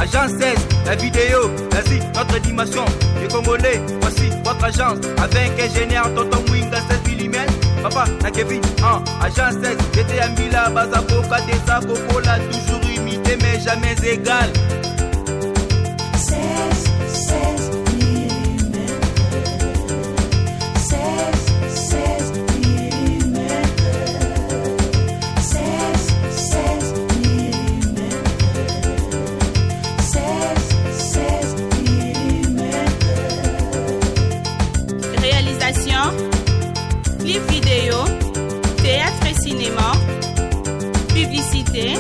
Agence 16, la vidéo, vas-y, notre animation. Les Congolais, voici votre agence. Avec ingénieur, tonton Winga 16 mm. Papa, na Kevin, Agence 16, j'étais un Mila, Bazako, Kadesa, Kokola, toujours imité, mais jamais égal. 16 mm. 16 mm. 16 mm. 16 mm. Réalisation, clip vidéo, théâtre et cinéma, publicité,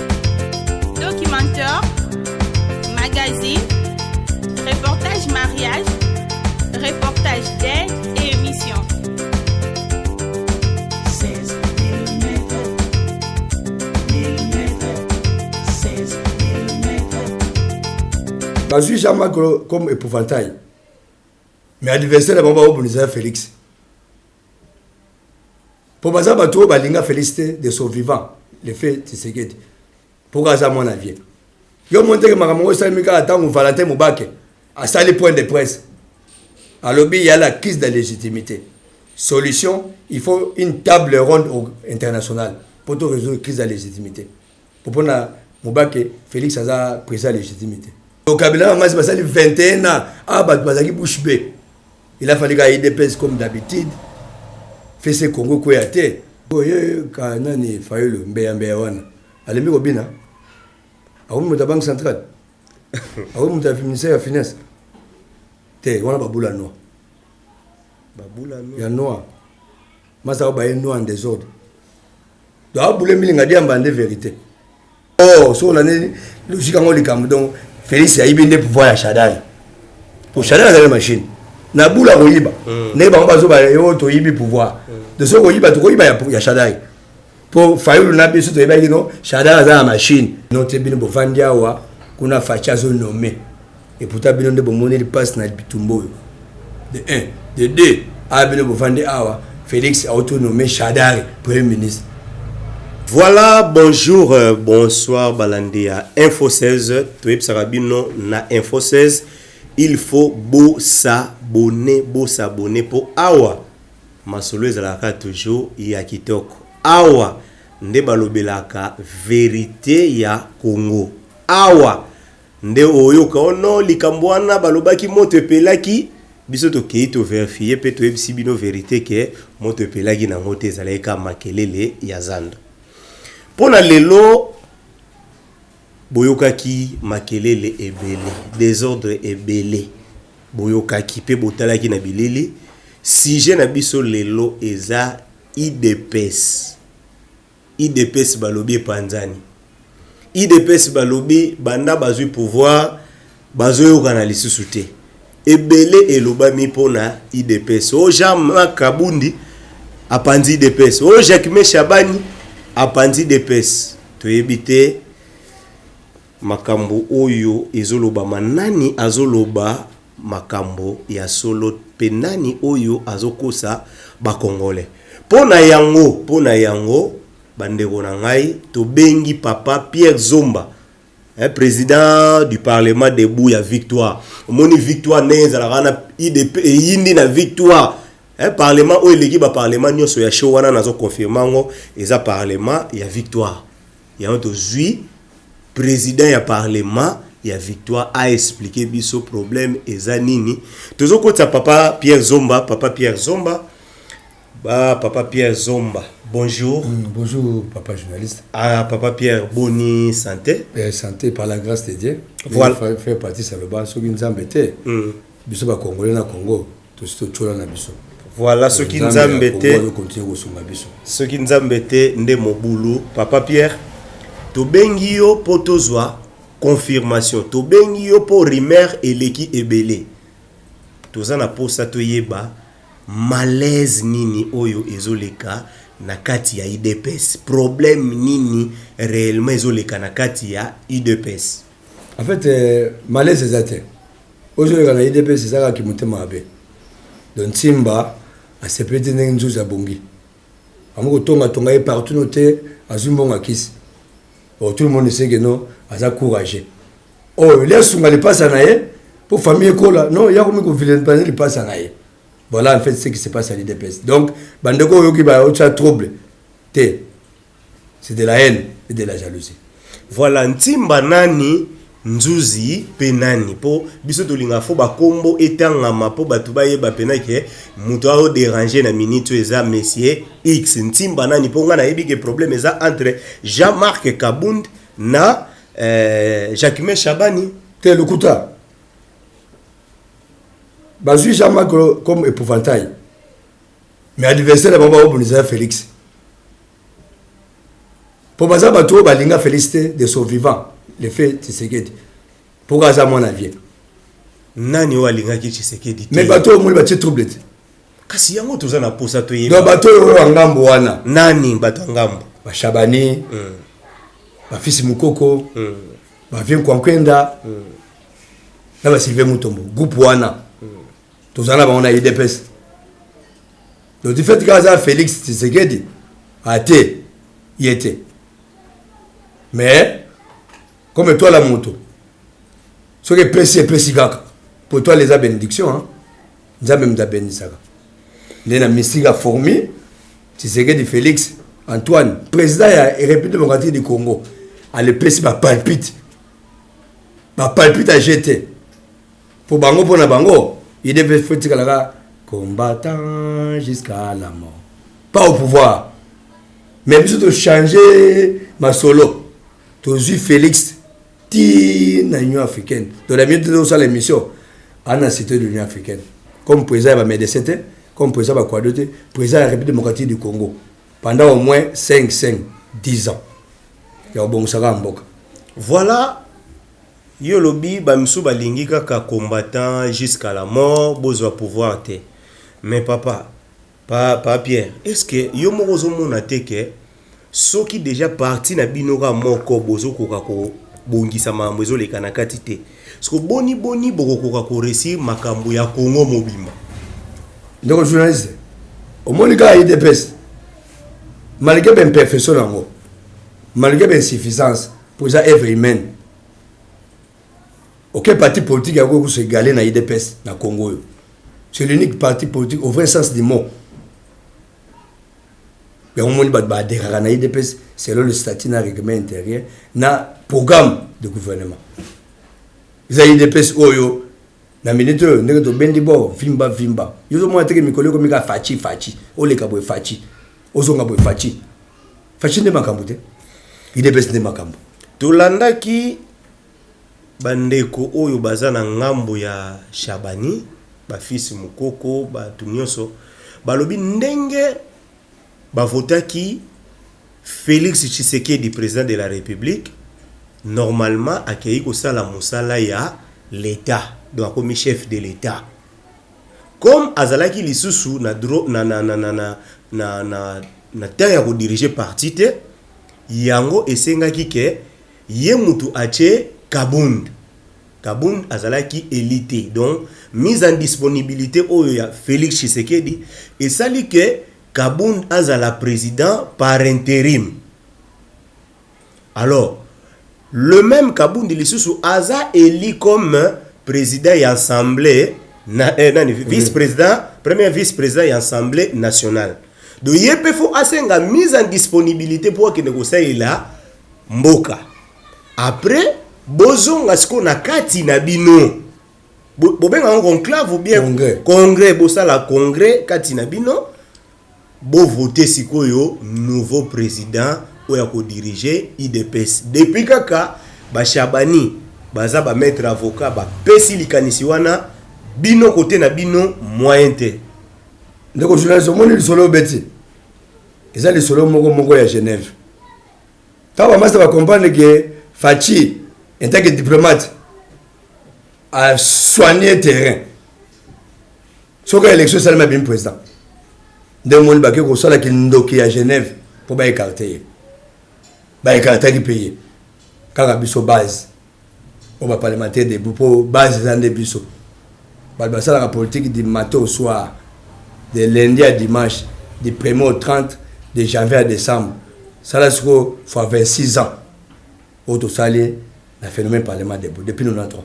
documentaire, magazine, reportage mariage, reportage d'aide et émission. 16 mm. 16 mm. Je suis jamais comme épouvantail. Mais adversaire de Bamba Obunisa Félix. Pour Baza Bato, Balinga félicité de son vivant, le fait de Tshisekedi. Pour Gaza, mon avis. Je vais montrer que Maramoro Salimika attend Valentin Moubake à ça les points de presse. À l'objet, il y a la crise de légitimité. Solution, il faut une table ronde internationale pour tout résoudre la crise de légitimité. Pour prendre Moubake, Félix a pris sa légitimité. Au Kabila, il a 21 ans. Il a fallu qu'il dépêche comme d'habitude. Fait ce Congo Kouyaté. Kanani Fayulu Mbeyambeyawana. Allez, Mibobina. A la Banque centrale. A le ministère de la Finance. On a Baboula Noir. Il y a Noir. Mais ça va être Noir en désordre. Donc, Baboula Milinga dit en bande de vérité. Oh, sur l'année, logique en Olikam. Donc, Félix a eu des pouvoirs à Chadaï. Pour Chadaï, il y a une machine. Naboula Royiba. Neba Mbazo Bayo, to yibi pouvoir. De ce Royiba, to Royiba, il y a Chadaï. Pour Fayulu Nabi, surtout, il y a une Chadaï à la machine. Notre bien pour Vandiawa, qu'on a Fachazo nommé. Et pour ta bien de monnaie, il passe dans le bitumbo. De 1. De 2. À bien pour Vandiawa, Félix a autonomé Chadaï, Premier ministre. Voilà, bonjour, bonsoir Balandia. Info 16, Toyib Sarabino na Info 16. Il faut s'abonner pour Awa. Masolo ezalaka toujours ya kitoko. Awa nde balobelaka vérité ya Congo. Awa nde oyoka ono likambwana balobaki moto epelaki biso to keito vérifier pe to ebisi bino vérité ke moto epelaki na ngote ezalaka makelele ya zando. Pona lelo boyokaki makelele ebele, désordre ebele. Boyokaki pe botalaki na bilili. Sujet na biso lelo eza IDPS. IDPS balobi panzani. IDPS balobi banda bazui pouvoir bazoyoka na lisusu te. Ebele elobami pona IDPS. O Jean Kabundi apanzi IDPS. O Jacques Chabani apanzi IDPS. Toyebite makambo oyo ezoloba manani azoloba makambo ya solo penani oyo azokosa ba Congolais. Pona yango bandeko na ngai to bengi papa Pierre Zomba, président du parlement debout ya Victoire. Moni Victoire neza la rana IDP yindi na Victoire. Parlement oyo leki ba parlement nyoso ya show wana nazo confirmer ngo eza parlement ya Victoire. Ya to zui président ya parlement ya Victoire a expliqué biso problème eza nini. Tozo kota papa Pierre Zomba, papa Pierre Zomba. Bonjour. Bonjour papa journaliste. Ah papa Pierre, bonne santé. Santé par la grâce de Dieu. Voilà. Faire partie ça le bas so kinzambete. Biso ba Congolais na Congo, to sto chola na biso. Voilà ce qui nous embêtait. Ce qui nous embêtait nde mobulu papa Pierre. To bengi yo potozwa confirmation. To bengi yo po rumeur eleki ebele. Toza na posa to yeba malaise nini oyo ezoleka na kati ya IDPS. Problème nini réellement ezoleka na kati ya IDPS. En fait malaise ezate. Aujourd'hui na IDPS ezaka ki mutema abe. Donc Simba a sepeti nzuza bongi. Amoko tonga partout noté azumbonga kisi. Tout le monde sait que non, asa courageux. oh les sunga les passe na ye pour famille kola non ya comme ko vilain pas les passe na ye. Voilà en fait ce qui se passe à l'IDPS. Donc bandeko yo ki ba au trouble té c'est de la haine et de la jalousie. Voilà ntimba nani nzuzi penani po biso tolinga fo ba kombo etangama po batu ba yeba penake muto a déranger na minute eza monsieur X ntimba nani po ngana yebi ke problème eza entre Jean-Marc Kabund na Jacquemain Chabani Té le kuta. Bazui Jean-Marc comme épouvantail. Mais adversaire baba obonisa Félix. Pour baza bato balinga félicité de son vivant. Le fait Tshisekedi. Pour gaza mon avis. Nani walinga ki Tshisekedi. Mais bato mo ba trouble. Kasi yango tozana posa to Do bato yo ngambo wana. Nani bato ngambo. Ba Chabani. Ba fils Mukoko. Ba vient Kwankwenda. Na ba Sylvain Mutombo. Groupe wana. Tozana ba on a IDPS. Donc du fait gaza Félix Tshisekedi a été y était. Mais comme toi la moto, ce qui est précis pour toi les bénédictions, hein, nous avons même bénédiction. Les amis a formé, tu sais que Félix Antoine, président de la République démocratique du Congo, à l'EPS palpite à jeter. Pour Bango pour Bango, il devait faire combattant jusqu'à la mort. Pas au pouvoir, mais plutôt de changer ma solo. Tu as Félix ti na l'Union africaine. Dans la minute de l'émission, on a cité l'Union africaine. Comme président de médecin, comme président de Kouadote, président de la République démocratique du Congo. Pendant au moins 10 ans. Il y a un bon saga en boka. Voilà. Yo lobby bamsou balingi kaka combattant jusqu'à la mort, besoin pouvoir te. Mais papa Pierre, est-ce que yo mozo mona teke ceux qui déjà parti na binora moko bozo koka ko bongisa mambo ezo leka na kati te. Parce que boni boko koka ko réussir makambo ya Congo mobimba. Donc journaliste, au monika IDPS malgré ben perfection nango, malgré ben insuffisance pour ça œuvre humaine. Aucun parti politique a pu se égaler na IDPS na Congo. C'est l'unique parti politique au vrai sens du mot. Mais au moins il y IDPS selon le statut na règlement intérieur na programme de gouvernement. Les IDPS oyo na minute ndenge to bendi bo vimba. Yo mo ateke mikolo ko mika fachi ole ka boy fachi. Ozonga boy fachi. Fachi ne makambo te. IDPS ne makambo. Tolanda ki bandeko oyo bazana ngambo ya Chabani ba fils Mukoko ba tunyoso balobi ndenge bavotaki Félix Tshisekedi président de la République normalement accueilli ko sala musala ya l'état donc comme chef de l'état comme azalaki lisusu na terre ko diriger parti te yango esengaki ke ye mutu ache Kabund azalaki élité donc mise en disponibilité oyo ya Félix Tshisekedi et sali que Kabund azala président par intérim. Alors le même Kabund lisusu aza élu comme président et assemblée vice-président premier vice-président et assemblée nationale. Donc yepe faut asenga mise en disponibilité pour que négocier la mboka. Après bozonga siko na kati na bino bobenga en conclave ou bien congrès bosala congrès kati na bino bo voter sikoyo nouveau président oya ko diriger IDPS depuis kaka ba Chabani baza ba maître avocat ba pesi likanisi wana bino côté na bino moyen te ndeko journaliste moni li solo beti eza li solo moko ya Genève ta ba master va comprendre que Fachi en tant que diplomate a soigné le terrain. Ce que l'élection c'est le même président. De mon baké ko sala ki ndoki à Genève pour ba écarter. Ba écarter qui payer. Quand biso base. On va parlementaire de pour base dans des biso. Ba ça la politique du matin au soir, de lundi à dimanche, du 1er au 30, de janvier à décembre. Ça là faut 26 ans. Auto salé le phénomène parlement debout depuis 93.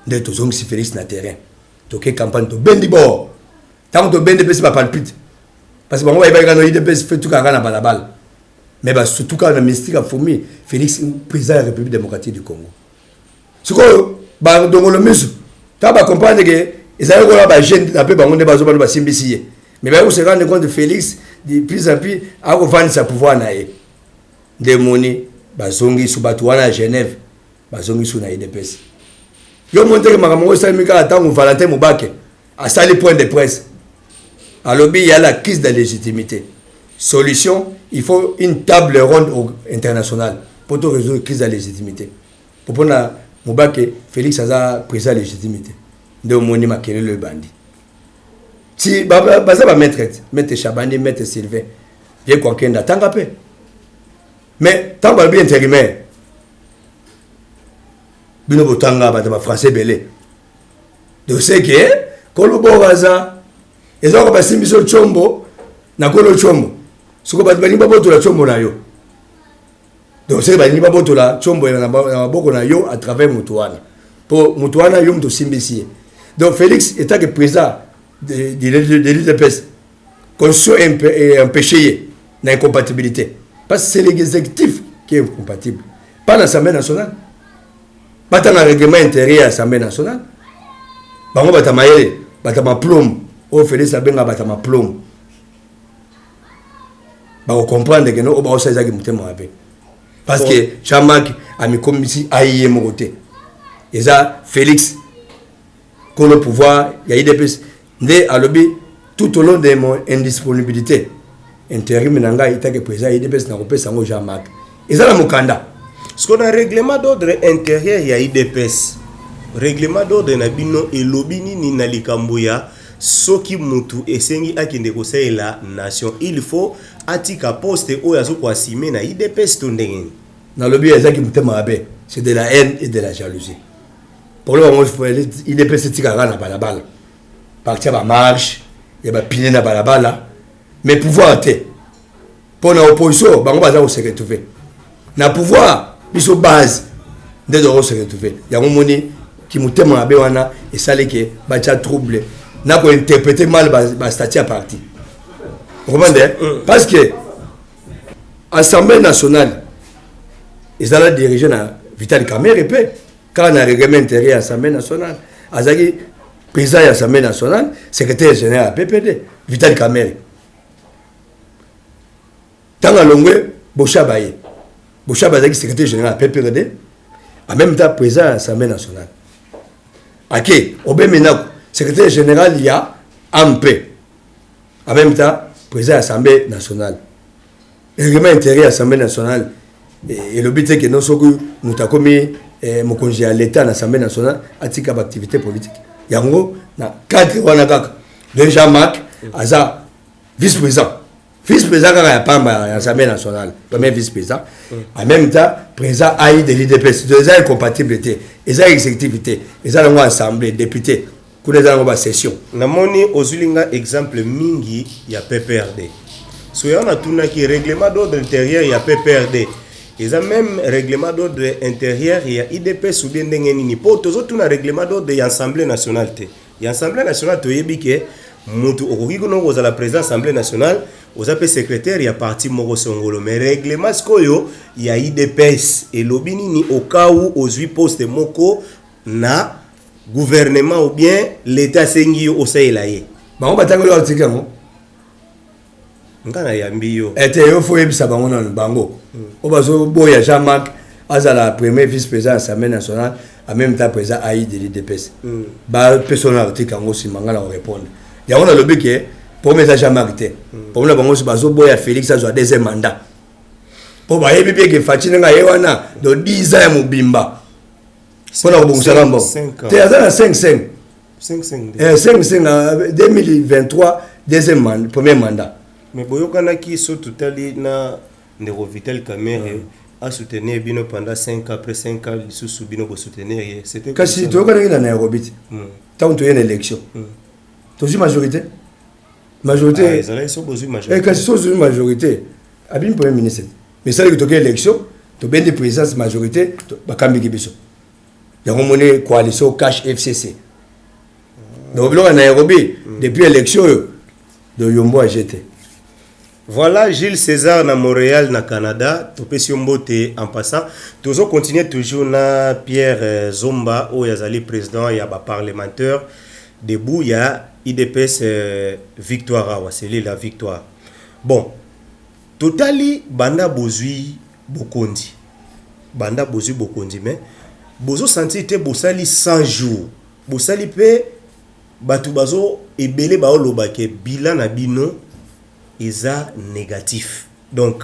Dès que tu as si Félix na terrain, tu as campagne, tu as ben d'ibord. Tant que tu as ben de pèse, pas palpite. Parce que bon, on va y aller, il fait tout carré dans la balle. Mais surtout quand on a ministre à Foumi, Félix, président de la République démocratique du Congo. Ce que dans le muscle, tu vas comprendre que ils avaient un jeune appelé Bango de Bazoba de Simbissier. Mais vous se rendez compte de Félix, de plus en plus, à revenir sa pouvoir naïe. Des monnaies, Bazongi sous Batouana à Genève, Bazongi sous naïe de pèse. Yo monté que Maramoro Salimika attend ou Valentin Moubake à ça les points de presse. À l'objet, il y a la crise de légitimité. Solution, il faut une table ronde internationale pour tout résoudre la crise de légitimité. Pour prendre Moubake, Félix a pris sa légitimité. De Monima qui est le bandit. Si, ça va mettre Chabani, mettre Sylvain, viens conquérir, tant qu'à mais tant que bien intérimaire, bino botanga ba français belé de ce que kolo boraza ezo ko basimbiso chombo na kolo chombo suko ba bani baboto la chombo na yo donc c'est bani baboto la chombo na boko na yo à travers mutuana pour mutuana yo mto simbisi donc Félix état que président de l'UDPS conscient et empêché na incompatibilité parce que c'est l'exécutif qui est incompatible pas l'Assemblée nationale. Bata na règlement intérieur à l'Assemblée nationale. Bango bata maele, bata ma plomb. O Félix abenga bata ma plomb. Ba ko comprendre que no o ba o saisa ki mutema abe. Parce que Jean-Marc a mis comme ici aïe mon côté. Et ça Félix qu'on le pouvoir, il y a eu des plus ndé à lobby tout au long de mon indisponibilité. Intérim nanga ita que président il y a des plus na kopesa ngo Jean-Marc. Et ça la mukanda. Ce qu'on a règlement d'ordre intérieur, il y a IDPS. Règlement d'ordre nabino et lobini ni nalikamboya soki mutu esengi akinde kosai la nation. Il faut atika poste o yazo kwa sime na IDPS tondenge. Na lobby ezaki mutema abe, c'est de la haine et de la jalousie. Pour le moment, IDPS tika na balabala. Partir ba marche, ya ba piner na balabala, mais pouvoir té. Pour la opposition, bango baza ko se retrouver. Na pouvoir biso base de doro se retrouver ya moni qui mutema abe wana et ça que bacha trouble na ko interpréter mal ba statut à parti vous comprenez parce que Assemblée nationale ils allaient diriger na Vital Kamerhe pe quand on a règlement intérieur Assemblée nationale azaki président de l'Assemblée nationale secrétaire général à PPD Vital Kamerhe tanga longwe Boshabaye Bouchabazaki, secrétaire général PPRD, en même temps président de l'Assemblée nationale. Ok, Obemena, secrétaire général, il y a AMP. En même temps, président de l'Assemblée nationale. Le règlement intérieur de l'Assemblée nationale, et le but c'est que nous sommes commis mon congé à l'État de l'Assemblée nationale, à titre d'activité politique. Il y a un cadre de Jean-Marc, Aza, vice-président. Vice-président quand il y a l'Assemblée nationale, premier vice-président, en même temps, président AI de l'IDPS, ils ont incompatibilité, ils ont exécutivité, ils ont assemblée, député, pour les gens en session. Namoni ozulinga exemple mingi ya PPRD. So on a tout qui règlement d'ordre intérieur ya PPRD. Ils ont même règlement d'ordre intérieur ya IDPS ou bien ndengeni po tozo tout na règlement d'ordre ya Assemblée nationale té. Ya Assemblée nationale to yebike mutu okoki kono koza la président Assemblée nationale aux appels secrétaires il y a parti moko songolo mais règlement skoyo il y a IDPS et lobini ni au cas où aux 8 postes moko na gouvernement ou bien l'état sengi au sailaye bango batango lo article ngo ngana yambi yo ete yo fo yebisa bango na bango o bazo boya Jean-Marc azala premier vice-président de l'Assemblée nationale en même temps président AI de l'IDPS ba personnel article ngo si mangala répondre il y a on a lobby que pour mes agents marités pour nous bango bazo boya Félix azwa deuxième mandat pour ba yebi bien que Fatine nga yewana de 10 ans ya mobimba pour na bongo salambo te azana 5-5 2023 deuxième mandat premier mandat mais boyokana ki so totali na ndeko Vital Kamerhe a soutenir bino pendant 5 ans après 5 ans sous bino ko soutenir c'était kasi to kana na Nairobi tant to y a une élection to majorité ils allaient sur besoin majorité et kasi so majorité abim premier ministre mais ça que to élection to ben de présidence majorité bakambi biso yango moni coalition cash FCC donc là en Nairobi depuis élection de Yombo a jeté. Voilà Gilles César na Montréal na Canada topesi mbote en passant toujours continuer toujours na Pierre Zomba o yazali président ya ba parlementaire debout ya IDPS Victoire wa c'est la victoire. Bon totali banda bozui bokondi mais bozo senti te bosali 100 jours bosali pe batu bazo ebele ba oloba ke bilan na bino eza négatif donc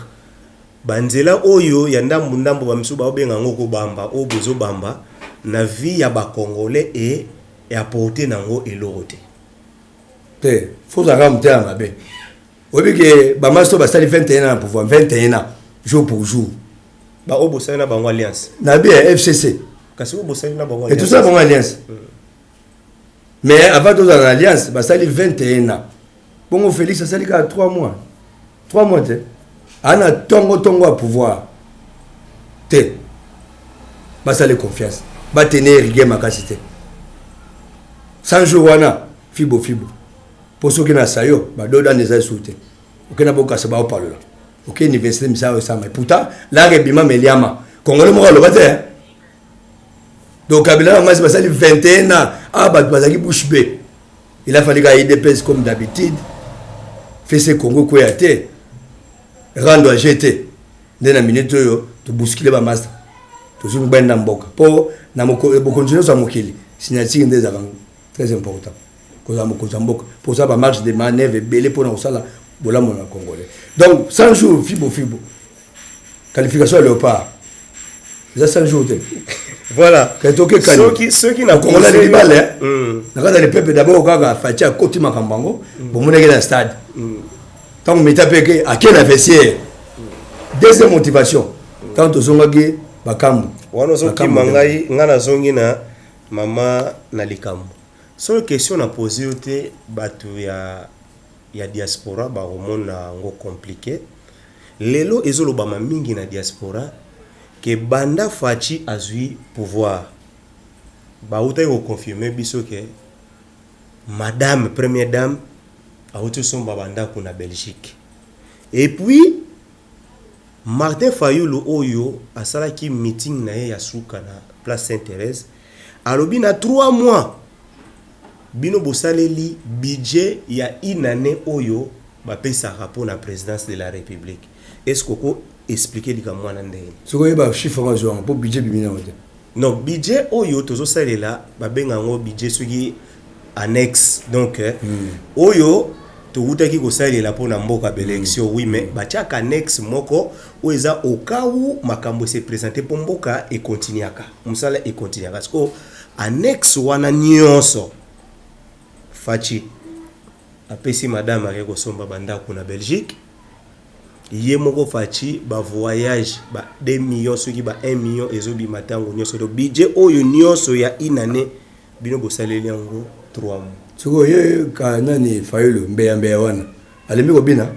banzela oyo ya ndambu ba misu ba obenga ngoko bamba o bozo bamba na vie ya ba congolais et apporter nango elorote te faut aramte amabe obike ba masto ba sali 21 ans pouvoir 21 ans jour pour jour ba obo sali na bango alliance na bien FCC kasi obo sali na bango alliance et tout ça bango alliance mais avant de dans l'alliance ba sali 21 ans bon Félix ça sali ka 3 mois te ana tongo à pouvoir te ba sali confiance ba tenir rigueur makasité 100 jours wana fibo pour ceux qui na sayo ba do dans les souté okena boka se ba parler là OK université misa ça mais pourtant la rebima meliama congolais mo lo bate donc kabila ma se sali 21 ans ah ba bazaki bouche bée il a fallu qu'il IDPS comme d'habitude fait ce Congo quoi été rendre à GT dans minute to bousculer ba master to sur ben mboka pour na mo continuer ça mokili signature des avant très important cause mo mboka pour ça ba marche de manœuvre belé pour na sala bola mon congolais donc 100 jours fibo qualification léopard ça 100 jours voilà ceux qui n'a pas les balles dans les peuples d'abord quand fatia côté makambango bon mon dans stade tant me taper que à quel adversaire deuxième motivation tant to zongaki bakambu wana zoki mangai ngana zongi na mama na likambu seule question na poser te batu ya diaspora ba romona ngo compliqué lelo ezoloba mingi na diaspora que banda fachi azui pouvoir ba uta ko confirmer biso que madame première dame a uta somba banda kuna Belgique et puis Martin Fayulu oyo asala ki meeting na ya suka na place Sainte-Thérèse alobi na 3 mois bino bosaleli budget ya inane oyo ba pesa rapport na présidence de la République est-ce qu'on expliquer li kamwa na ndenge ce que ba chiffre ma zo pour budget bimina wote non budget oyo tozo salela ba benga ngo budget soki annexe donc oyo to utaki ko salela pona mboka élection oui mais ba tiaka annexe moko o eza au cas où makambo se présenter pour mboka et continuaka musala et continuaka parce que annexe wana nyonso fachi apesi madame akeko somba banda kuna Belgique yé moko fachi ba voyage ba 2 millions soki ba 1 million ezobi matango nyonso do budget oyo nyonso ya inane bino bosaleli yango 3 mois soko ye ka nani Fayulu mbe wana alembi ko bina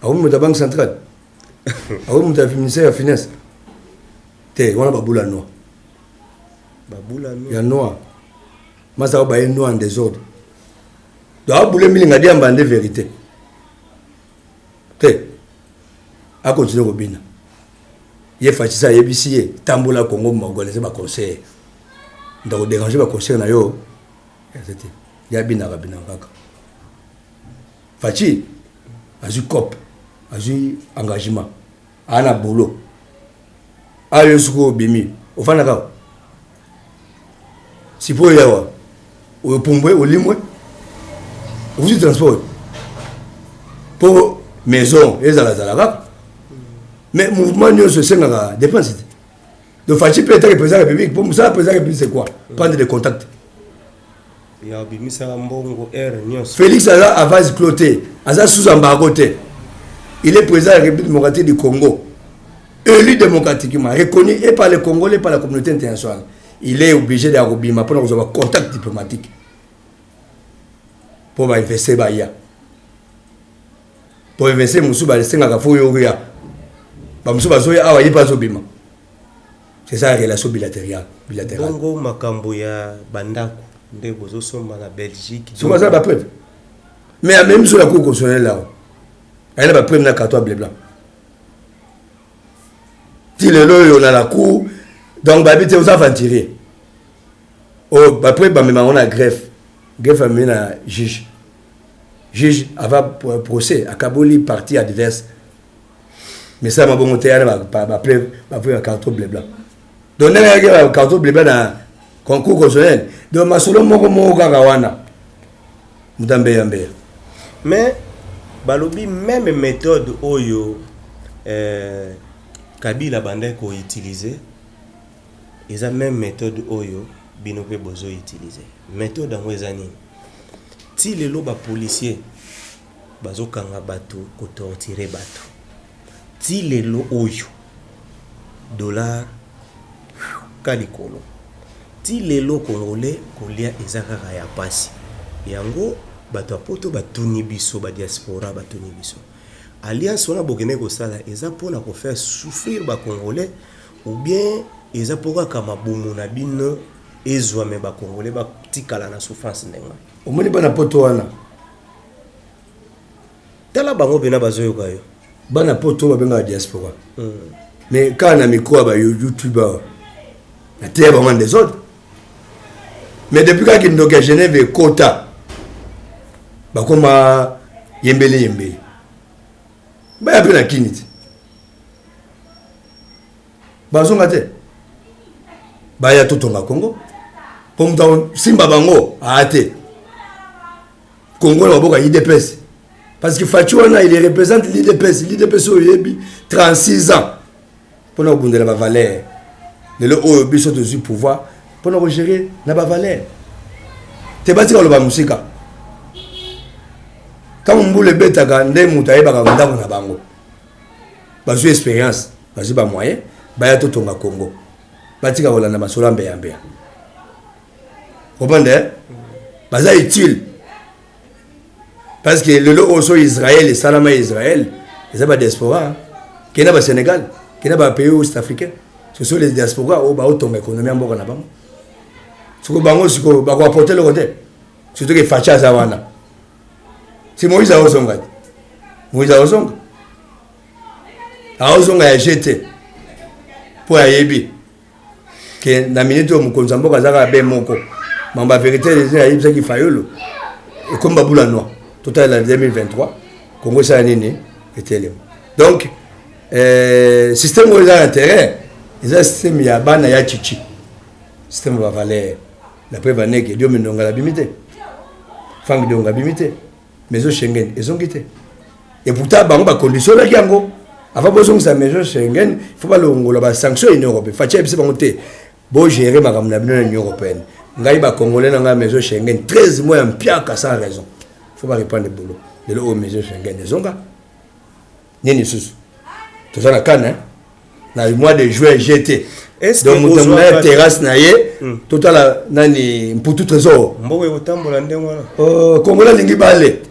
awu mu ta banque centrale awu mu ta ministère ya finance te wana babula no ya noir masa ba no en désordre do abule milinga dia mbande vérité te a continuer ko bina ye fatisa yebisi ye tambola Congo mongolais ba conseil ndako déranger ba conseil na yo c'était ya bina kaka fachi azu cop azu engagement ana boulot ayo suko bimi ofana ka sipo yawa o pombwe o limwe vous transport pour maison et zala mais mouvement nous se senga dépense de fachi peut être président public pour ça président public c'est quoi prendre des contacts ya bimisa mbongo nyos Félix a avance cloté aza sous embargo te il est président de la République démocratique du Congo élu démocratiquement reconnu et par les Congolais et par la communauté internationale il est obligé d'arrobima pour avoir contact diplomatique pour investir baya pour investir musu ba senga ka foyo ya bamuso bazoya awa ye pas obima. C'est ça la relation bilatérale. Bongo makambo ya bandako nde bozo somba na Belgique. C'est ça la preuve. Mais même sur la cour constitutionnelle là. Elle a pas preuve na carton bleu blanc. Si le lot on a la cour donc ba bité aux aventuriers. Oh ba preuve ba même on a greffe. Greffe a mené à juge. Juge avant procès à Kaboli partie adverse. Mais ça m'a bon monté à ba preuve un carton bleu blanc. Donc il y a un carton bleu blanc dans concours constitutionnel. Donc ma solo moko kakawana. Mutambe yambe. Mais balobi même méthode oyo Kabila bandé ko utiliser. Ils ont même méthode oyo bino pe bozo utiliser. Méthode en wezani. Ti lelo ba policier bazo kanga bato ko torturer bato. Ti lelo oyo dollar kalikolo. Ti lelo congolais kolia ezaka ya pasi. Yango bato apoto batuni biso ba diaspora batuni biso. Alliance on a bokene ko sala eza pona ko faire souffrir ba congolais ou bien eza poka kama bomo na bino ezwa me ba congolais ba tikala na souffrance ndenga. Omoni bana poto wana. Tala bango bena bazoyoka yo. Bana poto babenga diaspora. Mais quand on a micro ba YouTuber na terre vraiment des autres. Mais depuis qu'il nous a Genève quota ba koma yembele. Ba ya pena kiniti. Ba zonga te. Ba ya totonga Congo. Pour m'tao simba bango ate. Congo na boka IDPS. Parce que Fachuana il représente l'IDPS. L'IDPS au yebi 36 ans. Pour nous bundela ba valeur. Le oyo biso de du pouvoir pour nous gérer na ba valeur. Te bati ka lo ba musika. Quand on boule bête à nde mutaye ba kanda na bango. Ba zu expérience, ba zu ba moyen, ba ya to tonga Congo. Ba tika kolanda masolo mbe yambe. Comprendre? Ba za utile. Parce que le lot aussi Israël et Salama Israël, ils ont pas diaspora. Qui n'a pas Sénégal, qui n'a pas pays ouest-africain. Ce sont les diasporas au bas ton économie en bas là-bas. Ce que bango ce que ba ko apporter le côté. Surtout que Facha Zawana. C'est Moïse Aozonga. Moïse Aozonga. Aozonga a jeté pour ayebi. Que na minute au mukonzambo kazaka be moko. Mamba vérité les ayibisa ki fayolo. Et comme babula noir. Total en 2023, Congo ça nini était. Donc système où il a intérêt, il a système ya bana ya chichi. Système va valer la preuve année que Dieu me donne la bimité. Fang Dieu la bimité. Maison Schengen, ils ont quitté. Et pourtant, bah, on va conditionner la gango. Avant besoin de sa maison Schengen, il faut pas le sanction en Europe. Fatia c'est monter. Bon gérer ma ramena l'Union européenne. Ngai ba congolais dans la maison Schengen 13 mois en piaka sans raison. Il faut pas répondre le boulot. De l'eau maison Schengen les onga. Ni sous. Tout ça la canne hein. Dans le mois de juin j'étais. Est-ce donc que mon terrasse naie total nani pour tout trésor. Mbowe otambola ndengwana. Congolais lingi balé.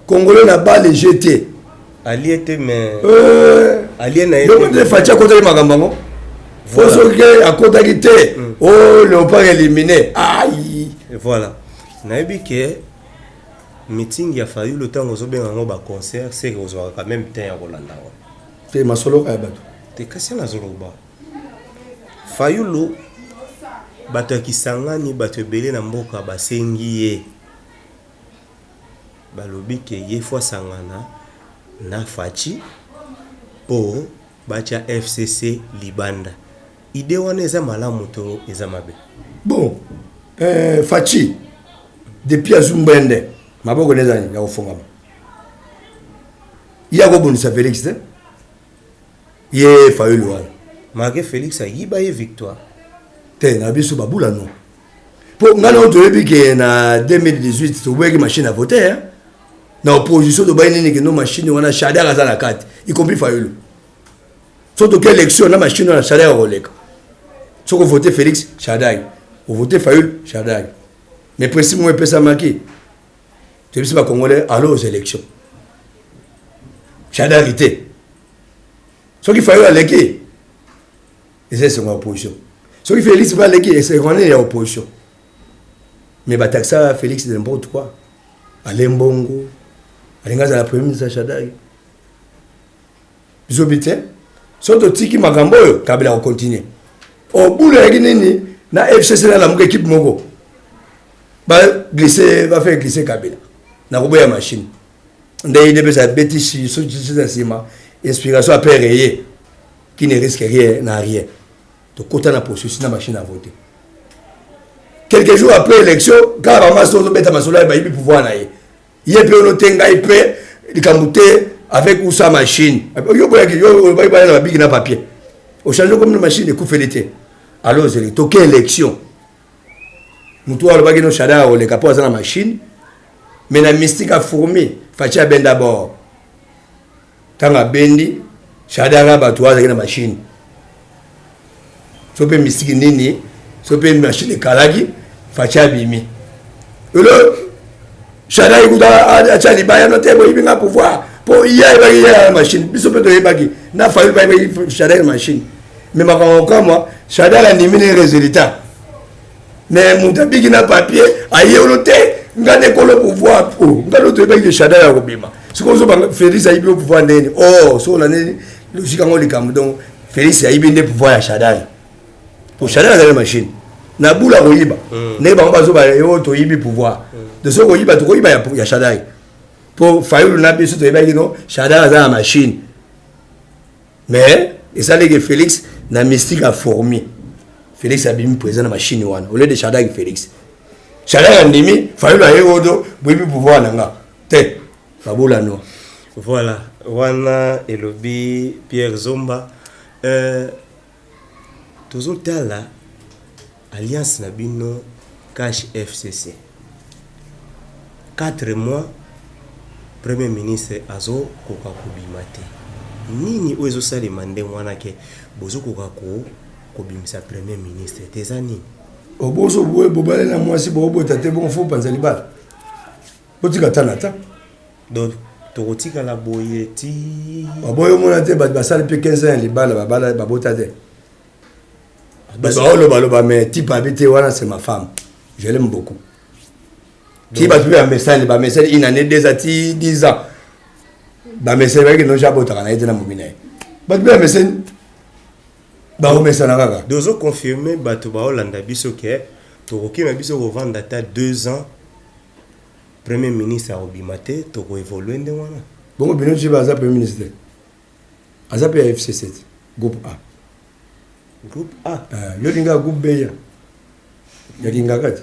Congolais na balé jeté. Ali était mais Ali na donc de fatia côté makambango. Faut que à côté quitté. Oh Léopard éliminé. Aïe. Voilà. Nayebi ke meeting ya fayu le temps ozobenga ngo ba concert c'est que ozoka quand même temps ya kolanda. C'est ma solo ka bato. Te kasi na zoloba. Fayulu bato kisangani bato ebele na mboka basengi ye. Balobi ke ye fois sangana na fachi po bacha FCC Libanda. Ide wana eza malamu to eza mabe. Bon, fachi depuis azumbende maboko nezani ya kufungama. Iya ko bonisa Félix te. Ye Fayulu wana. Malgré Félix a yiba ye victoire. Te na biso babula non. Po ngana on toyebi ke na 2018 to weki machine à voter hein. Na opposition to bayini ke no machine wana Chada kaza na kati. Y compris Fayulu. Surtout que élection na machine wana Chada ya koleka. Soko voter Félix Chada. Ou voter Fayulu Chada. Mais principe moi pesa maki. Tu sais pas congolais aller aux élections. Chada vité. soki Fayoulou aleki c'est son opposition soki Félix va aleki c'est qu'on est en opposition mais bataxa Félix de n'importe quoi alembongo alingaza la premier ministre Shadari zobite soto tiki makambo kabila continuer au bout de nini na FCC na la équipe moko va faire glisser Kabila na roboya machine ndeye de sa bêtise sur sima inspiration après rayé qui ne risque rien n'a rien to kota na processus na machine à voter quelques jours après l'élection quand vraiment so beta masola ba yibi pouvoir na ye pe ono tenga ipe likamute avec ou sa machine yo boya yo ba na big na papier au changer comme une machine de coufelité alors c'est to quelle élection mutu alobaki no Shadari o le capot na machine mais la mystique a formé Fatia ben d'abord tanga bendi Shadari bato azaki na machine so pe mystique nini so pe machine kalagi Fatia bimi le Shadari kuda acha libaya no tebo ibinga pouvoir pour iya la machine biso pe to yebaki na Fayoulou ba Shadari machine mais makamoko moi Shadari a nimine résultat mais mon bigi na papier aye olote ngane ko le pouvoir pour ngalo to be Shadari ya kobima siko zo ba Félix ayibi le pouvoir ndeni oh so la ne logique ngo likam donc Félix ayibi ndé pouvoir ya Shadari pour Shadari la machine na bula koyiba ne ba ba zo ba yo to yibi pouvoir de so koyiba to koyiba ya Shadari pour Fayoulou na biso to yeba kino Shadari la machine mais et ça les Félix na mystique a formé Félix a bien présent dans la machine wana au lieu de Shadari Félix Shadari andimi Fayoulou a yerodo boyibi pouvoir nanga te babola no voilà wana elobi Pierre Zomba tozotala alliance na bino cash FCC 4 mois premier ministre azo koka kobimate nini ozo salema nde mwana ke bozo koka kobimisa premier ministre tezani obozo boye bobale na mwasi bobota te bon fo panza libala botika tanata donc tokotika la boye ti baboyo mona te basali pe 15 ans libala babala babota te baloba mais type habité wana c'est ma femme je l'aime beaucoup qui va trouver un message une année 2 ans 10 ans ba message ba ki no jabota kana ite na mumina ba trouver un message ba o message na kaka dozo confirmer bato ba Olanda biso ke tokoki na biso ko vendre ta 2 ans premier ministre a obimate toko évoluer nde wana bongo bino ci ba za premier ministre aza pe FC7 groupe A yo linga groupe B ya linga kati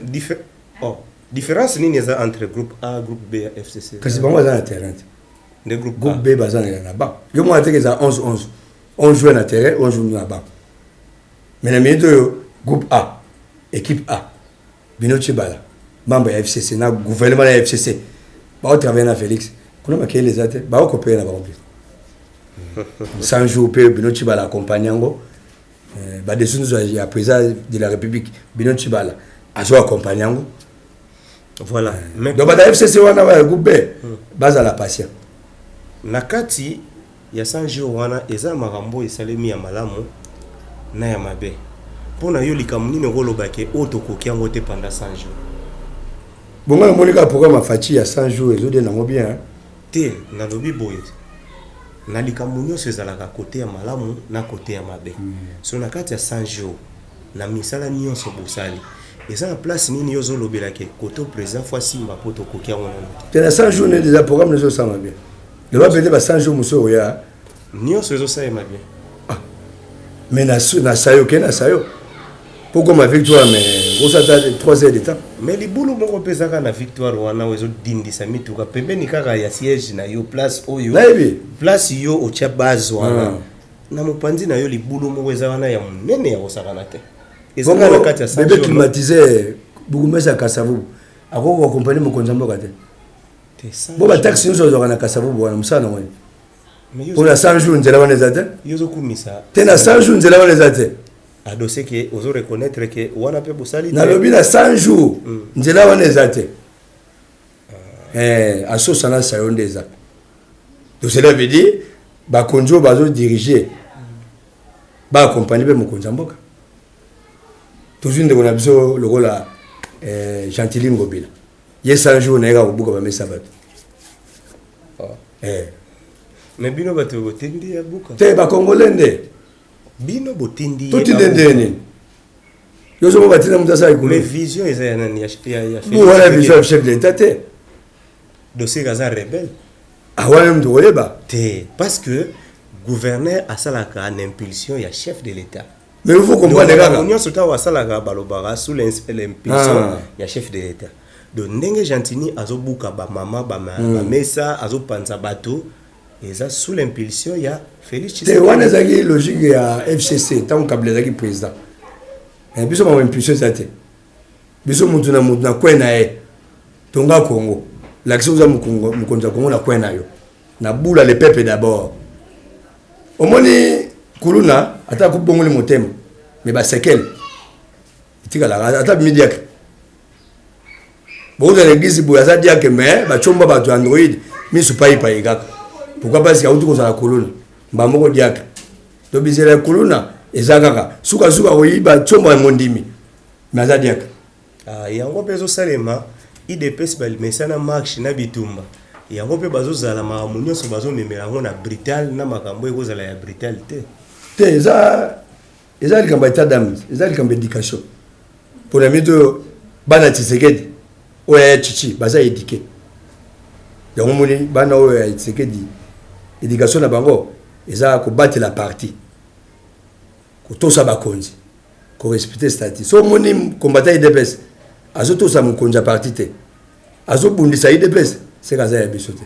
différence nini eza entre groupe A groupe B et FCC kasi bango za na terrain de groupe B baza na ba yo mo ateke za 11 on joue na terrain on joue na ba mais na minute groupe A équipe A bino ci bala membre ya FCC na gouvernement ya FCC ba travailler na Félix kuna makele les ate ba ko payer na ba complet 100 jours pe bino ci bala accompagnango ba dessus ya président de la République bino ci bala azo accompagnango voilà mais donc ba FCC wana ba groupe B baza la patient nakati ya 100 jours wana eza makambo esalemi ya malamu na ya mabe pona yo likamu nini kolobake otokoki yango te pendant 100 jours bonga na monika programme fachi ya 100 jours ezode nango bien te na lobi boye na likamu nyonso ezalaka kote ya malamu na kote ya mabe so nakati ya 100 jours na misala nyonso bosali eza na place nini yo zolobelake kote président fois simba poto koki yango te na 100 jours ne déjà programme les osama bien le va peut-être ba 100 jours muso ya nyonso ezosala bien mais na sayo ke na sayo pourquoi ma victoire mais on s'attend 3 heures de temps mais libulu moko pesaka na victoire wana wezo dindisa mituka pembeni kaka ya siège na yo place oyo place yo ocha base wana na mopanzi na yo libulu moko eza wana ya munene ya osakana te ezanga na kati ya bébé climatisé bugumesa kasavu akoko accompagner mo konzambo kate bo ba taxi nous zo na kasavu wana musana wani pour la 100 jours nzela wana ezate yozo kumisa tena 100 jours nzela wana ezate adossé que ozo reconnaître que wana pe bosali na lobi na 100 jours nzela wana ezate aso sana sayonde eza donc cela veut dire ba konjo bazo diriger ba accompagner pe mokonzi mboka toujours ndeko na biso lokola Gentili Ngobila yes un jour na ko buka ba mesa bato mais bino bato botendi ya buka te ba congolais nde bino botendi tout ndende yo zo batina mutasa ikulu mais vision eza ya nani ya vous voilà vision chef de l'état te dossier gaza rebelle wana mtu oleba te parce que gouverneur asalaka en impulsion ya chef de l'état mais il faut comprendre kaka union sota wasalaka balobara sous l'impulsion ya chef de l'état donc ndenge Gentili azobuka ba mama ba mesa azopanza bato eza sous l'impulsion ya Félix te Tshisekedi wana zaki logique ya FCC tant kabila zaki président et biso ba impulsion ça te biso mutu na kwena tonga Congo l'action za mukonza Congo na kwena yo na bula le peuple d'abord omoni kuluna ata kubongoli motema mais ba sekel itika la ata midiak bon dans l'église boya za diak mais ba chomba ba to android mi su pai pai kaka pourquoi parce que auto ko za kuluna ba moko diak to bizela kuluna ezakaka suka oyiba chomba ngondimi mais za diak yango pezo salema IDPS balimesana marche na bitumba yango pe bazozala makambo nyonso bazomemela yango na brutal na makambo ekozala ya brutalité te eza likambo état d'âme eza likambo éducation pour la mito bana Tshisekedi oya chichi baza éduqué yango moni bana oya Tshisekedi éducation na bango eza ko battre la partie ko tosa bakonzi ko respecter statut so moni combattant IDPS azotosa mokonzi ya parti te azobundisa IDPS c'est kaza ya biso te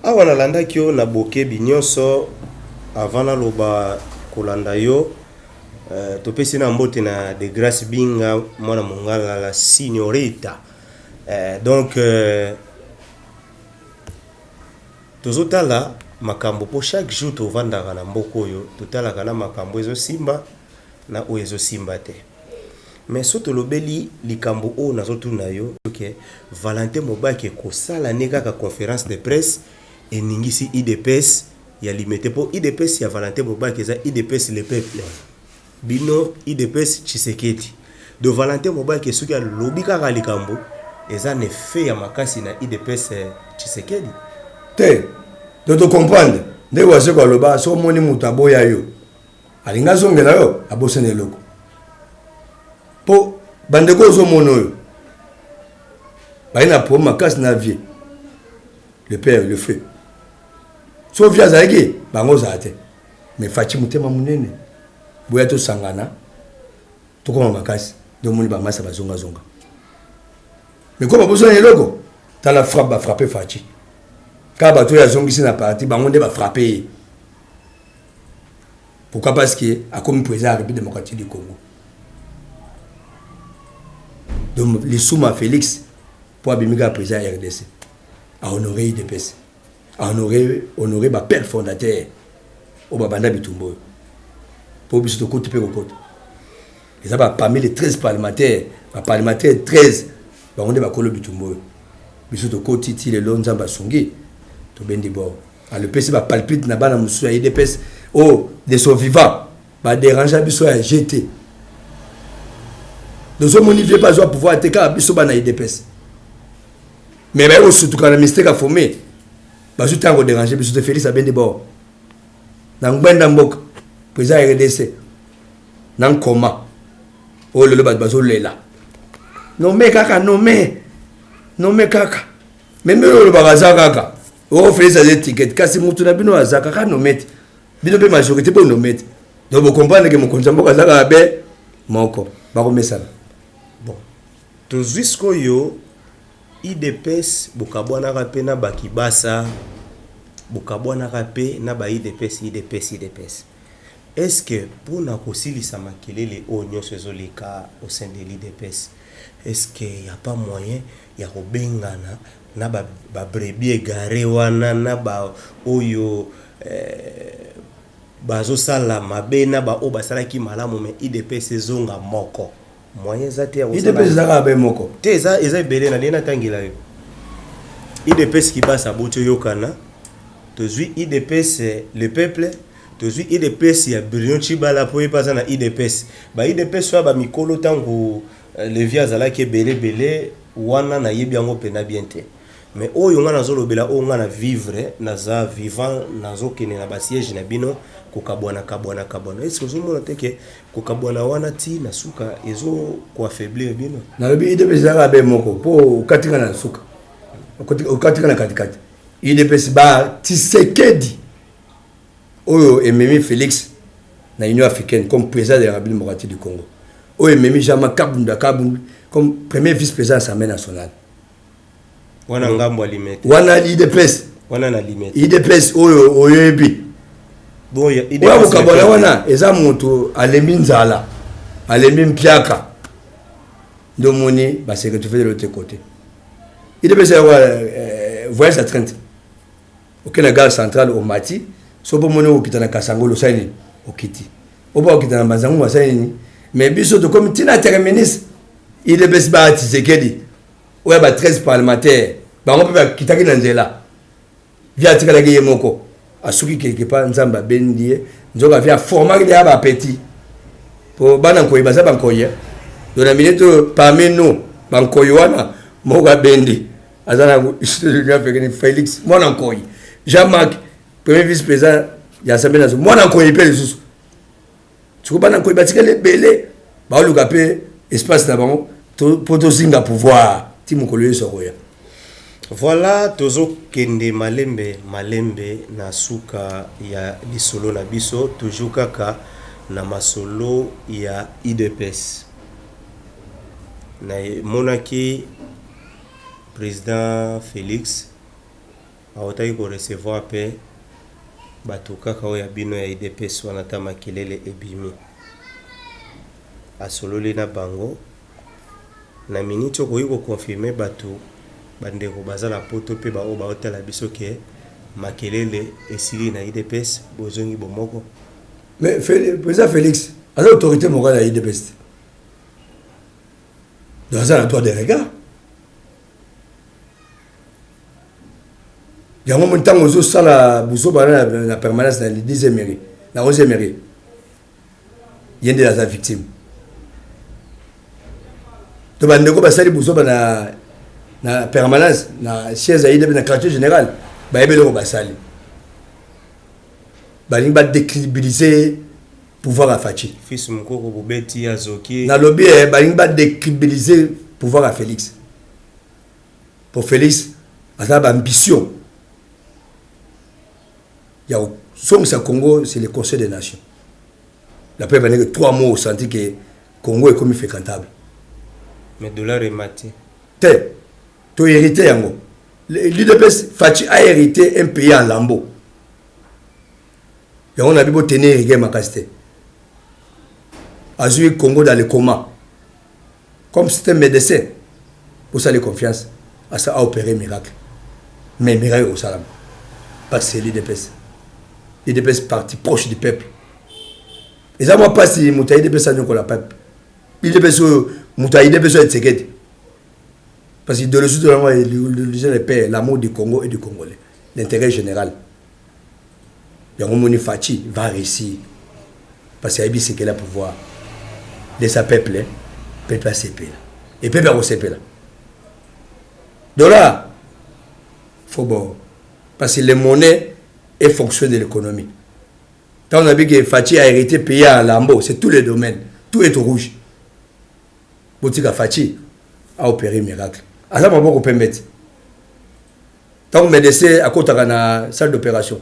awa nalandaki yo na bokebi nyonso avant naloba kolanda yo topesi na mbote na de grâce binga mwana mongala la signorita donc tozotala makambo po chaque jour tovandaka na mboka oyo totalaka na makambo ezosimba na oyo ezosimba te mais so tolobeli likambo oyo nazotuna yo okay. Valentin Mobaki kosala ne kaka conférence de presse eningisi IDPS ya limité po IDPS ya Valentin Mobaki eza IDPS le peuple bino IDPS Tshisekedi de Valentin Mobaki soki alobi kaka likambo eza ne fait ya makasi na IDPS Tshisekedi te to comprendre nde wase ko loba so moni mutabo ya yo alinga zongela yo abosene loko po bandeko zo mono baina po makasi na vie le père le feu so via zaki bango zate mais fachi mutema munene boya to sangana to koma makasi do moni ba masa bazonga zonga mais comme bosone loko tala frappe ba frapper fachi ka bato ya zongisi na parti bango nde ba frapper pourquoi parce que a comme président de la République démocratique du Congo. Donc les Souma Félix pour abimiga président RDC a honoré IDPS, a honoré ma père fondateur au Babanda Bitumbo pour biso côté pe côté. Et ça va parmi les 13 parlementaires, 13 ba onde ba kolo Bitumbo. Biso to côté ti le lonza ba songi to bendi bo. A le PC ba palpite na bana musu IDPS oh de son vivant ba déranger biso à jeter. Nous sommes monifiés pas à pouvoir attaquer à biso bana IDPS. Mais ba surtout quand la mistake a formé ba surtout en déranger biso de Félix Abende bo. Na ngwenda mbok président RDC nan koma oh le ba bazo lela. Non mais kaka kaka. Même le bagaza kaka. Oh Félix a des tickets kasi mutu na bino azaka ka no met. Bino be majorité pour no met. Donc vous comprenez que mon konjambo kazaka be moko ba ko mesala. Bon. To jusqu'au yo IDPS bokabwana ka pe na bakibasa bokabwana ka pe na ba IDPS. Est-ce que pour na kosilisa makelele o nyonso ezoleka au sein de l'IDPS est-ce qu'il y a pas moyen ya kobengana na ba brebis égaré wana na ba oyo bazo sala mabe na ba o basala ki malamu mais IDPS zonga moko moyen zate ya IDPS zaka be moko te eza belé na lena tangila yo IDPS ki basa boto yokana to zui IDPS le peuple tozwi IDPS ya Bruno Chibala po epaza na IDPS ba IDPS so ba mikolo tango levi azalaki ebele wana na yebi yango pena bien te mais oyo nga nazolobela oyo nga na vivre naza vivant nazokende na basiège na bino kokabwana est-ce ozomona te ke kokabwana wana ti na suka ezo koaffaiblir bino nalobi IDPS ezalaka be moko po okatika na suka okatika na katikati IDPS ba Tshisekedi oyo ememi Félix na Union africaine comme président de la République démocratique du Congo oyo ememi Jean-Marc Kabunda comme premier vice-président de l'Assemblée nationale wana ngambo alimete wana IDPS wana na limete IDPS oyo oyebi boya oya kokabona wana eza moto alembi nzala alembi mpiaka ndomoni basekretu fait de l'autre côté IDPS voyage à 30 aucune gare centrale au Mati so bomoni okita na Kasangolo saini okiti oba okita na Bazangu saini mais biso to comme tina terminus IDPS ba Tshisekedi oya ba 13 parlementaires bango pe bakitaki na nzela via tikala ke yemoko asuki quelque part nzamba bendie nzoka via former ya ba petit po bana koyi baza bankoye do na minute parmi nous bankoyi wana moka bendi azana Africaine Félix mwana koyi Jean-Marc premier vice-président ya Assemblée nationale mwana koyi pe lisusu tu bana koyi batikale belé ba oluka pe espace na bango pour to zinga pouvoir ti mokolo yeso koya. Voilà tozo kende malembe na suka ya lisolo na biso toujours kaka na masolo ya IDPS na monaki président Félix aotaki ko recevoir pe bato kaka oya bino ya IDPS wana ta makelele ebimi asololi na bango na minute okoyi ko confirmer bato bandeko bazala poto pe ba oba hotela biso ke makelele esili na IDPS bozongi bomoko mais président Félix a l'autorité morale à IDPS dans un droit de regard yango montango zo sala buso bana na permanence na 10e mairie na 11e mairie yende la victime to bandeko basali buso bana na permanence na siège aide na quartier général ba ebelo basali bali ba décrédibiliser pouvoir à Fachi fils mukoko bobeti azoki na lobby bali ba décrédibiliser pouvoir à Félix pour Félix a sa ambition il y a au Congo c'est le Conseil des Nations la preuve est que 3 mois au senti que Congo est comme fréquentable mais dollar est maté tu hérité yango l'IDPS Fachi a hérité un pays en lambeau et on a beau tenir rigueur makasté azui Congo dans le coma comme c'est un médecin pour ça les confiance à ça a opéré miracle mais miracle au salam parce que c'est l'IDPS parti proche du peuple et ça moi pas si mutaï IDPS a la peuple l'IDPS mutaï IDPS est sécurité parce que de le sud de la le paix l'amour du Congo et du Congolais l'intérêt général yango moni Fachi va réussir parce que c'est qu'elle a pouvoir de sa peuple à CP et peuple à CP là donc là faut bon parce que les monnaies est fonction de l'économie quand on a vu que Fachi a hérité pays à lambeau c'est tous les domaines tout est au rouge boutique à Fachi a opéré miracle à ça on peut permettre tant que médecin à côté de la salle d'opération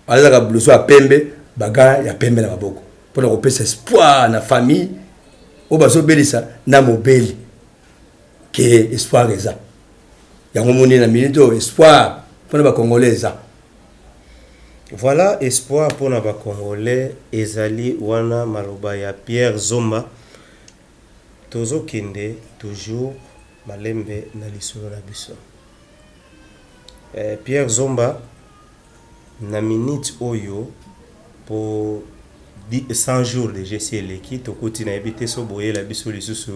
à la blouson à pembe baga ya pembe na maboko pour leur repasser espoir na famille au baso belisa na mobile que espoir eza ya ngomoni na minute espoir pour les Congolais ça voilà espoir pour les Congolais ezali wana maloba ya Pierre Zomba tozo kende toujours malembe na lisolo na biso Pierre Zomba na minute oyo pour 100 jours de GCL qui to koti na ebité so boye la biso lisusu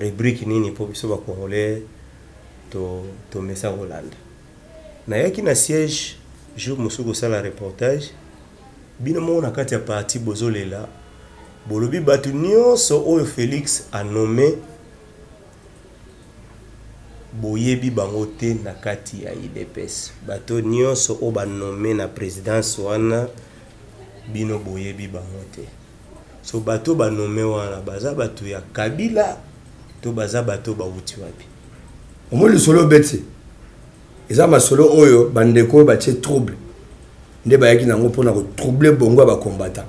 rubrique nini pour biso ba Congolais to mesa Hollande na yaki na siège jour musuko sala reportage bino mona kati ya parti bozolela bolobi batu nyonso oyo Félix a nommé boyebi bango te na kati ya IDPS. Bato nyonso o ba nommé na présidence wana bino boyebi bango te. So bato ba nommé wana baza bato ya Kabila to baza bato ba wuti wapi. Omoli solo beti. Eza masolo oyo bandeko ba tie trouble. Nde ba yaki nango pona ko troubler bongo ba combattant.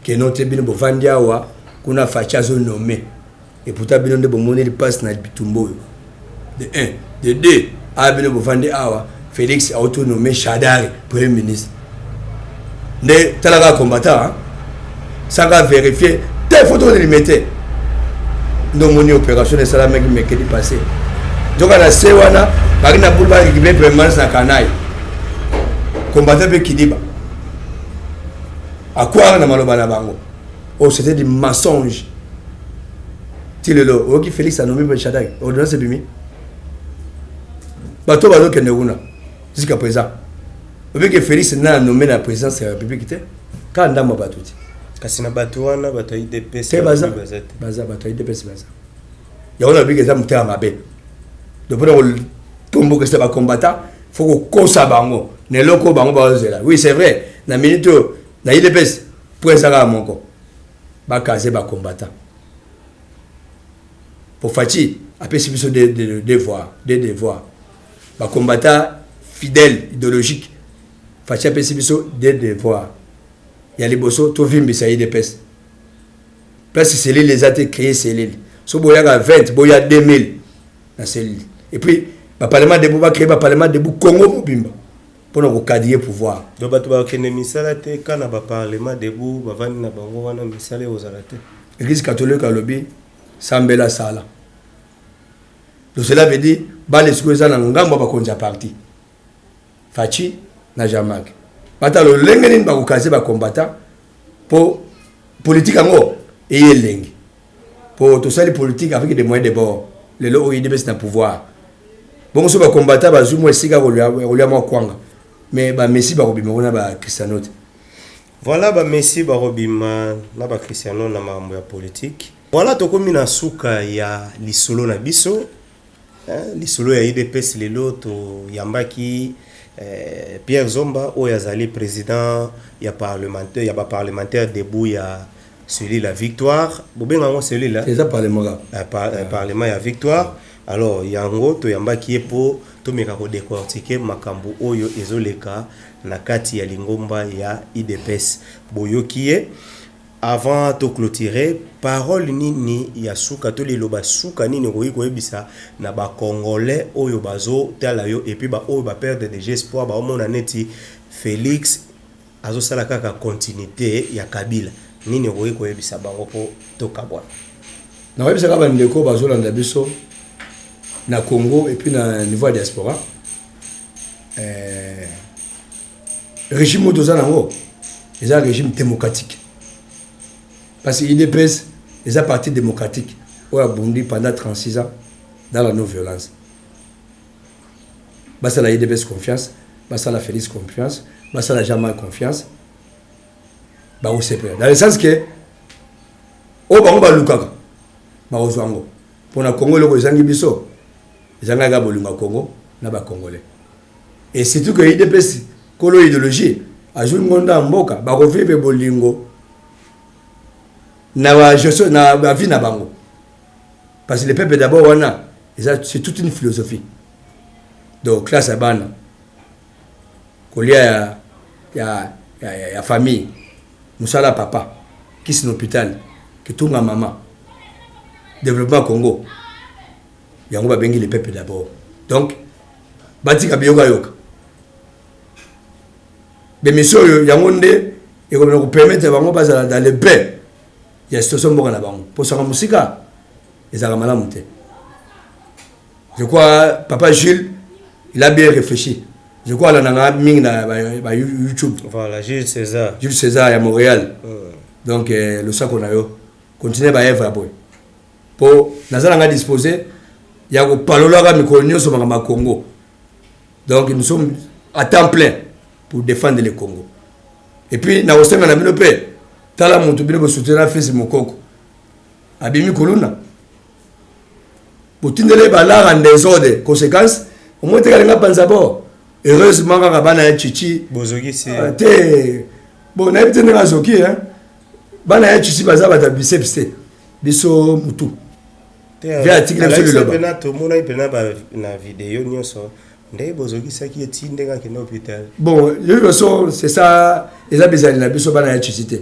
Que note bino bo vandiawa kuna fachazo nommé. Et pourtant bino nde bo moneli passe na bitumbo. De 1, de 2, a bino bo vandi awa Félix a autonomé Chadari premier ministre. Nde talaka combattant hein? Ça va vérifier des photos de limité. Nous moni opération de salamé qui me passé. Donc à la Sewana, Marina Boulba qui met premier ministre na Kanaï. Combattant pe Kidiba. À quoi na maloba na bango? Oh, c'était des mensonges. Tilelo, oh qui Félix a nommé pour Chadai. Ordonnance bimi. Bato bato keneguna. Jusqu'à présent. Vous voyez que Félix n'a nommé la présidence de la République. Quand ndama batuti. Kasi na bato wana bato IDPS. C'est baza. Baza bato IDPS baza. Ya on a vu que ça monte à mabe. Donc pour le tombeau que c'est pas combattant, faut qu'on kosa bango. Ne loko bango bazela. Oui, c'est vrai. Na minute na IDPS pour ça à monko. Ba kaze ba combattant. Pour Fati, après c'est plus des devoirs. Ba combattant fidèle, idéologique. Fati après c'est plus des devoirs. Il y a les bossos, tout vimbi ça IDPS. Parce que c'est les a créé c'est l'île. So boya 20, boya 2000 dans celle. Et puis le parlement de Bouba créé le parlement de Congo Mobimba pour nous cadrer pouvoir. Donc bato ba kene misala te kana ba parlement de Bouba vani na bango wana misala ozala te. L'église catholique a lobby Sambela Sala. Donc cela veut dire ba les sikoza na ngambo ba konja parti. Fachi na Jamak. Bata lo lengeni ba kokaze ba combattant pour politique ngo et lengi. Pour tout ça les politiques avec des moyens de bord. Les lots ils dépassent le pouvoir. Bon so ba combattant ba zumo esika ko lia mo kwanga. Mais ba Messi ba robima ona ba Cristiano. Voilà ba Messi ba robima na ba Cristiano na mambo ya politique. Voilà tokomi na suka ya lisolo na biso. Lisolo ya IDPS lelo to yambaki Pierre Zomba oyo azali président ya parlementaire ya ba parlementaire debout ya celui la victoire bobenga ngo celui là c'est ça parlement parlement ya victoire alors yango to yambaki epo to meka ko décortiquer makambo oyo ezoleka na kati ya lingomba ya IDPS boyokie avant de clôturer parole nini ya suka to liloba suka nini ko ebisa na ba congolais oyo bazo tala yo et puis ba oyo ba perdre des espoirs ba omona neti Félix azo sala kaka continuité ya Kabila nini ko ebisa bango po to kabwa na webisa ka ba ndeko bazo landa biso na Congo et puis na niveau diaspora régime de zanango c'est un régime démocratique. Parce qu'il est un parti démocratique où a bondi pendant 36 ans dans la non-violence. Basta la IDPS confiance, basta la Félix confiance, basta la Jamal confiance. Bah on sait pas. Dans le sens que au bango ba lukaka. Ba ozwango. Pour na Congo le zangi biso. Zanga ga bolunga Congo na ba congolais. Et surtout que IDPS kolo idéologie a joué ngonda mboka ba ko vivre bolingo. Na vie na bango. Parce que le peuple d'abord c'est toute une philosophie. Donc classe abana. Kolia ya famille. Musala papa qui est en hôpital, qui tourne à maman. Développement Congo. Yango ba bengi le peuple d'abord. Donc batika biyoka yoka. Des missions yango nde et comme nous permettre bango passer dans le paix. Il y a une situation pour la banque. Pour sa musique, ils ont mal monté. Je crois, papa Jules, il a bien réfléchi. Je crois qu'il a mis sur YouTube. Voilà, Jules César. Jules César à Montréal. Donc, le sac qu'on a eu, continuez à œuvre. Pour nous avons disposé, il y a un palolora micronio sur le Congo. Donc, nous sommes à temps plein pour défendre le Congo. et puis na osenga na bino pe tala moto bino soutenir fils mokoko abimi kuluna botindele balara en désordre conséquence au moins te kalinga panza bo heureusement kaka bana ya chichi bozoki si te bon na ebite nga zoki hein bana ya chichi baza bata biceps te biso mutu via article sur le loba pena to mona pena ba na vidéo nyonso ndé bozoki saki etinde nga kina hôpital bon yo so c'est ça les abizali na biso bana ya chichi te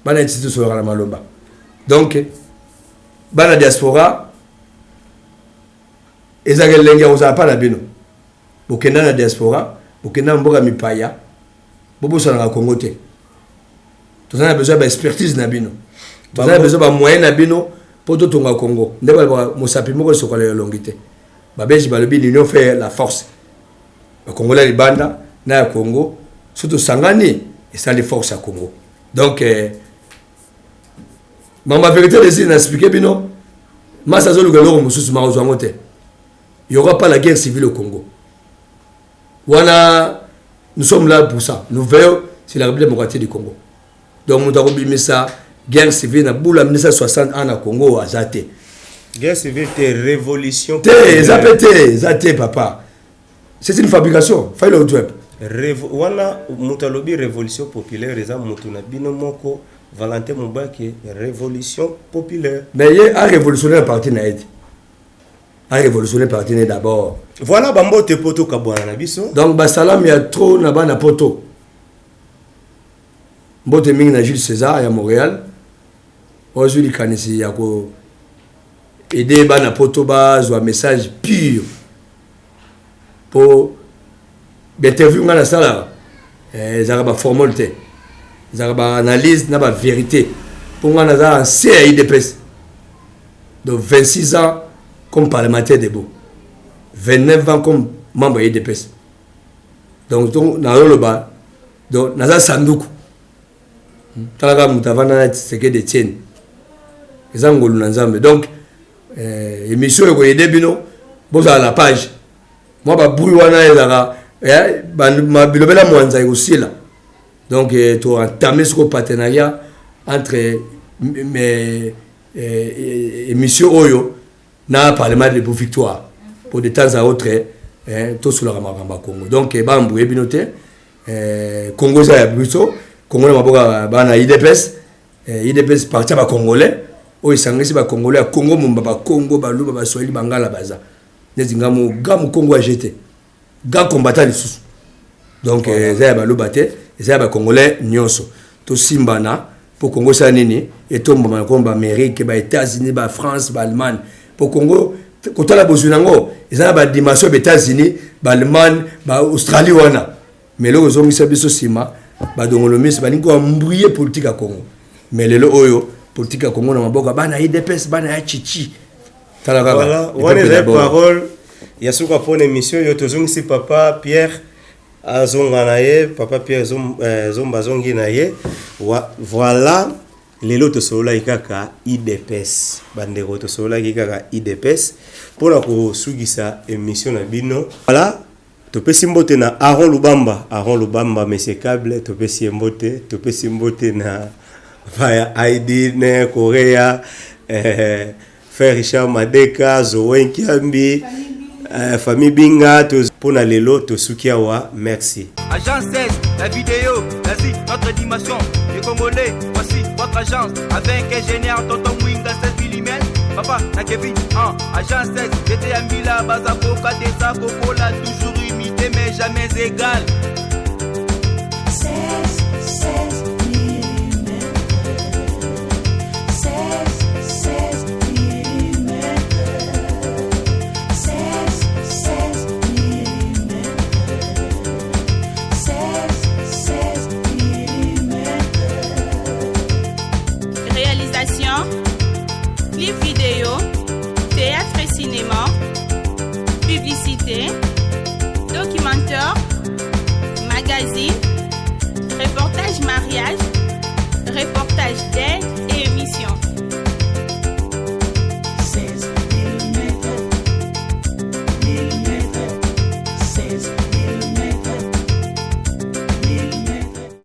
bana ya chichi so la maloba donc bana diaspora ezaka lenge oza pa na bino bokenda na diaspora bokenda mboka mipaya bobosana na Congo te tozana besoin ba expertise na bino tozana besoin ba moyen na bino poto tonga Congo ndeba ba mosapi moko sokola yo longité ba beji ba lobi l'union fait la force ba Congolais libanda na ya Congo surtout sangani et ça les forces à Congo donc ma vérité des na expliquer bino massa zo lugalo mususu ma ozwango te. Il n'y aura pas la guerre civile au Congo. Voilà, nous sommes là pour ça. Nous veillons sur la République démocratique du Congo. Donc, nous avons mis ça, guerre civile, dans 1960 ans au Congo, à Zate. Guerre civile, c'est révolution. Zate, papa. C'est une fabrication. Fais le web. Voilà, Moutalobi, révolution populaire, les gens, Moutuna, Binomoko, Valentin Moubaki, révolution populaire. Mais il y a un révolutionnaire parti naïd. A révolutionné parti d'abord. Voilà bambo te poto kabwana na biso. Donc basalam ya trop na bana poto. Mbote mingi na Jules César ya Montréal. Aujourd'hui kanisi ya ko aider bana poto ba zo message pur. Pour interview ngana sala za ba formalité. Za ba analyse na ba vérité. Pour ngana za CIDPS. De 26 ans comme parlementaire de Beau, 29 ans comme membre de l'IDPS. Donc, dans le bas, dans le Sandoukou, Talaga Moutavana, c'est que des tiennes. Les Angolou Nanzambe. Donc, émission est débino, bon, à la page. Moi, je suis aussi là. Donc, tu as entamé ce partenariat entre mes émissions Oyo. Na parlement de victoire pour de temps à autre tout sur la Ramagamba Congo donc bambou ebinote Congo za biso Congo na maboka bana IDPS IDPS parti ba congolais o isangisi ba congolais Congo mumba ba Congo ba luba ba Swahili bangala baza nezinga mu gamu Congo a jeté ga combattant les sous donc za ba luba te za ba congolais nyonso to simbana pour Congo sa nini et tomba ma komba Amérique ba États-Unis ba France ba Allemagne pour Congo quand la bozunango ils ont ba dimension des États-Unis ba Allemagne ba Australie wana mais le ozo misa biso sima ba dongolomis ba ningo mbrouiller politique à Congo mais le oyo politique à Congo na maboka bana IDPS bana ya chichi voilà on est les paroles yasuka pour émission yo tozongisi papa Pierre azonga naye papa Pierre zomba zongi naye voilà lelo tosolola ikaka IDPS bandeko tosolola ikaka IDPS pour la kosugisa émission na bino voilà topesi mbote na Aaron Lubamba monsieur Cable topesi mbote na via ID ne Korea frère Richard Madeka Zowen Kiambi famille Binga pour na lelo tosukiawa merci Agence 16, la vidéo, vas-y, notre dimension. Les Congolais, voici votre agence. Avec ingénieur Tonton Mwinga 7 mm. Papa, na Kevin, Agence 16, j'étais à Mila, Bazako, Kadesa, Kokola, toujours imité, mais jamais égal. 16 mm. 16 mm. 16 mm. Réalisation, clip vidéo, théâtre et cinéma, publicité,